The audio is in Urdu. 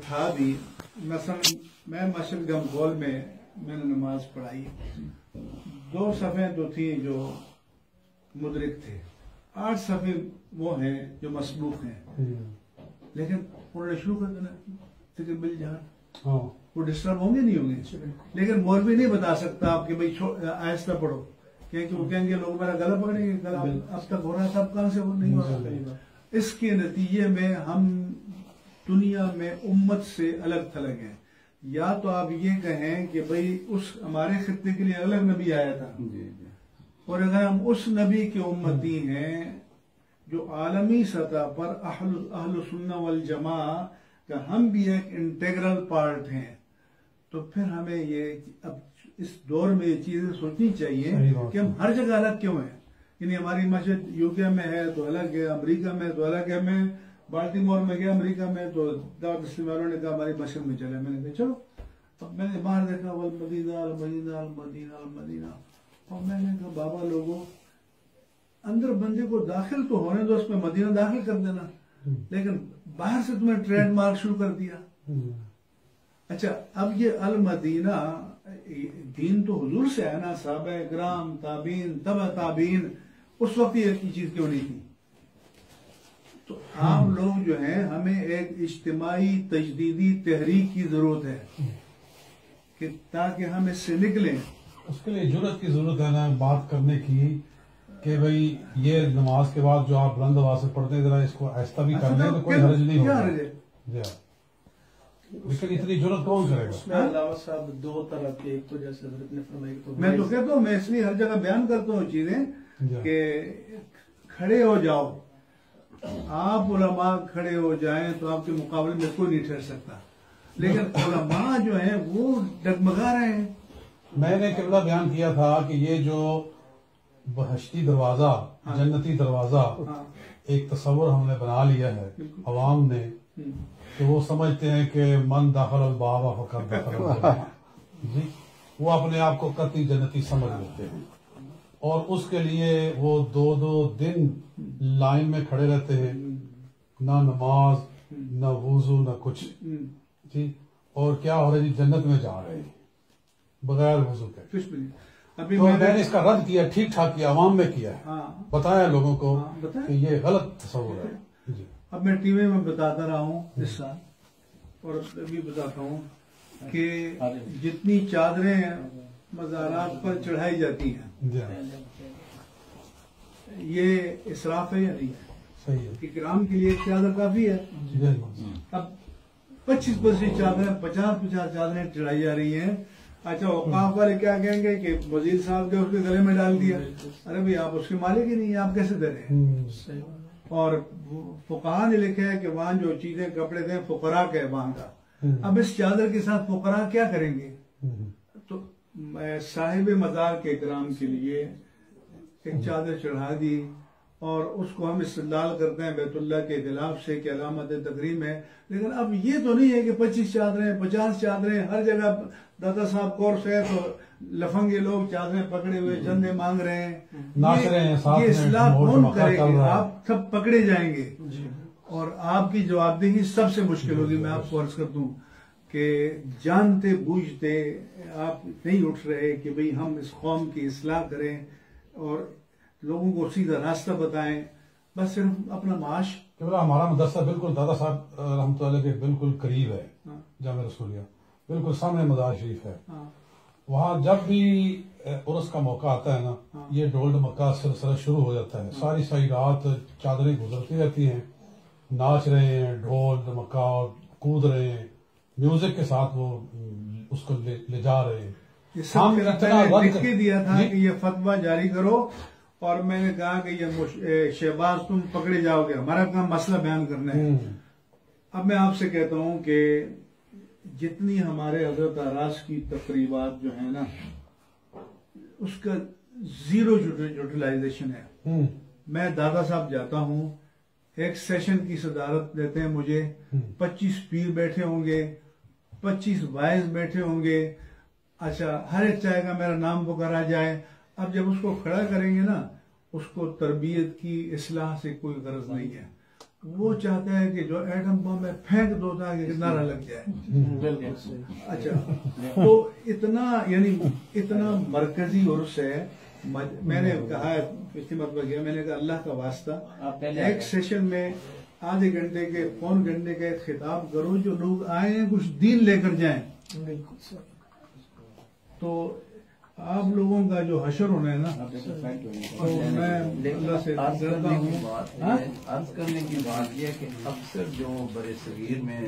تھا بھی، مثلا میں مسجد گمگول میں نے نماز پڑھائی، 2 صفیں تو تھیں جو مدرک تھے، 8 صفیں وہ ہیں جو مسبوق ہیں، لیکن انہوں نے شروع کر دینا ذکر بالجہر، وہ ڈسٹرب ہوں گے نہیں ہوں گے، لیکن مولوی نہیں بتا سکتا آپ کہ بھائی آہستہ پڑھو، کیونکہ وہ کہیں گے لوگ میرا گلا پکڑیں گے، گلا اب تک ہو رہا تھا اب کہاں سے وہ نہیں ہو رہا۔ اس کے نتیجے میں ہم دنیا میں امت سے الگ تھلگ ہیں۔ یا تو آپ یہ کہیں کہ بھئی اس ہمارے خطے کے لیے الگ نبی آیا تھا، اور اگر ہم اس نبی کے امتی ہیں جو عالمی سطح پر اہل سنہ والجماع کا ہم بھی ایک انٹیگرل پارٹ ہیں، تو پھر ہمیں یہ اب اس دور میں یہ چیزیں سوچنی چاہیے کہ ہم ہر جگہ الگ کیوں ہیں۔ یعنی ہماری مسجد یو کے میں ہے تو الگ ہے، امریکہ میں تو الگ ہے، میں بالٹیمور میں گیا امریکہ میں تو دعوت اسلامی والوں نے کہا ہماری مسجد میں چلے، میں نے کہا چلو، اب میں نے باہر دیکھا والمدینہ المدینہ المدینہ المدینہ، اور میں نے کہا بابا لوگوں اندر بندے کو داخل تو ہونے دو، اس میں مدینہ داخل کر دینا، لیکن باہر سے تمہیں ٹریڈ مارک شروع کر دیا۔ اچھا اب یہ المدینہ دین تو حضور سے ہے نا، صحابہ اکرام تابعین تبع تابعین، اس وقت یہ چیز کیوں نہیں تھی؟ تو آپ لوگ جو ہیں ہمیں ایک اجتماعی تجدیدی تحریک کی ضرورت ہے کہ تاکہ ہم اس سے نکلیں۔ اس کے لیے جرأت کی ضرورت ہے نا بات کرنے کی کہ بھئی یہ نماز کے بعد جو آپ بلند آواز سے پڑھتے ہیں ذرا اس کو آہستہ بھی کر لیں تو کوئی حرج نہیں ہوگا، لیکن اتنی جرأت کون کرے گا؟ علاوہ صاحب 2 طرح کے، ایک تو جیسے حضرت نے فرمایا کہ میں تو کہتا ہوں، میں اس لیے ہر جگہ بیان کرتا ہوں چیزیں کہ کھڑے ہو جاؤ، آپ علماء کھڑے ہو جائیں تو آپ کے مقابلے میں کوئی نہیں ٹھہر سکتا، لیکن علماء جو ہیں وہ ڈگمگا رہے ہیں۔ میں نے قبلہ بیان کیا تھا کہ یہ جو بہشتی دروازہ، جنتی دروازہ ایک تصور ہم نے بنا لیا ہے عوام نے، کہ وہ سمجھتے ہیں کہ من داخل الباب فقط داخل الجنہ، جی وہ اپنے آپ کو قطعی جنتی سمجھ لیتے ہیں، اور اس کے لیے وہ 2 دن لائن میں کھڑے رہتے ہیں، نہ نماز نہ وضو نہ کچھ، جی اور کیا ہو رہا ہے جی جنت میں جا رہے ہیں بغیر وضو کے۔ تو میں نے اس کا رد کیا، ٹھیک ٹھاک کیا، عوام میں کیا ہے، بتایا لوگوں کو کہ یہ غلط تصور ہے۔ جی اب میں ٹی وی میں بتاتا رہا ہوں اس سال، اور ابھی بتاتا ہوں کہ جتنی چادریں مزارات پر چڑھائی جاتی ہیں یہ اسراف ہے یا نہیں ہے؟ صحیح ہے، اکرام کے لیے ایک چادر کافی ہے۔ اب 25 چادریں 50 چادریں چڑھائی جا رہی ہیں۔ اچھا اوقاف والے کیا کہیں گے کہ وزیر صاحب کے اس کے گلے میں ڈال دیا، ارے بھئی آپ اس کے مالک ہی نہیں ہیں، آپ کیسے دے رہے ہیں؟ اور فقہاء نے لکھا ہے کہ وہاں جو چیزیں کپڑے تھے فقراء کے وہاں کا، اب اس چادر کے ساتھ فقراء کیا کریں گے؟ تو صاحب مزار کے اکرام کے لیے ایک چادر چڑھا دی، اور اس کو ہم استدلال کرتے ہیں بیت اللہ کے خلاف سے کہ علامت تکریم ہے، لیکن اب یہ تو نہیں ہے کہ 25 چادریں 50 چادریں ہر جگہ دادا صاحب کورس ہے تو لفنگے لوگ چادریں پکڑے ہوئے چندے مانگ رہے ہیں، یہ اصلاح کون کرے گا؟ آپ سب پکڑے جائیں گے، اور آپ کی جوابدہی سب سے مشکل ہوگی۔ میں آپ کو عرض کر دوں کہ جانتے بوجھتے آپ نہیں اٹھ رہے کہ بھئی ہم اس قوم کی اصلاح کریں اور لوگوں کو سیدھا راستہ بتائیں، بس صرف اپنا معاش۔ ہمارا مدرسہ بالکل دادا صاحب رحمۃ اللہ کے بالکل قریب ہے، جامعہ رسولیہ بالکل سامنے مزار شریف ہے، وہاں جب بھی عرس کا موقع آتا ہے نا یہ ڈھول ڈمکا سلسلہ شروع ہو جاتا ہے، ساری رات چادریں گزرتی رہتی ہیں، ناچ رہے ہیں، ڈھول ڈمکا کود رہے ہیں، میوزک کے ساتھ وہ اس کو لے جا رہے ہیں۔ یہ سب لکھ کے دیا تھا کہ یہ فتویٰ جاری کرو، اور میں نے کہا کہ یہ شہباز تم پکڑے جاؤ گے، ہمارا کام مسئلہ بیان کرنا ہے۔ اب میں آپ سے کہتا ہوں کہ جتنی ہمارے حضرت اعراض کی تقریبات جو ہیں نا اس کا 0 یوٹیلائزیشن ہے۔ میں دادا صاحب جاتا ہوں، ایک سیشن کی صدارت دیتے ہیں مجھے، 25 پیر بیٹھے ہوں گے، 25 وائز بیٹھے ہوں گے، اچھا ہر ایک چاہے گا میرا نام پکارا جائے۔ اب جب اس کو کھڑا کریں گے نا، اس کو تربیت کی اصلاح سے کوئی غرض نہیں ہے، وہ چاہتا ہے کہ جو ایٹم بم میں پھینک دو تاکہ نعرہ لگ جائے. بالکل اچھا تو اتنا مرکزی عرص ہے. میں نے کہا پچھلی مرتبہ گیا، میں نے کہا اللہ کا واسطہ ایک سیشن میں آدھے گھنٹے کے پون گھنٹے کا ایک خطاب کرو، جو لوگ آئے ہیں کچھ دین لے کر جائیں. بالکل تو آپ لوگوں کا جو حشر ہونا ہے نا، تو میں اللہ سے عرض کرنے کی بات یہ ہے کہ اکثر جو برصغیر میں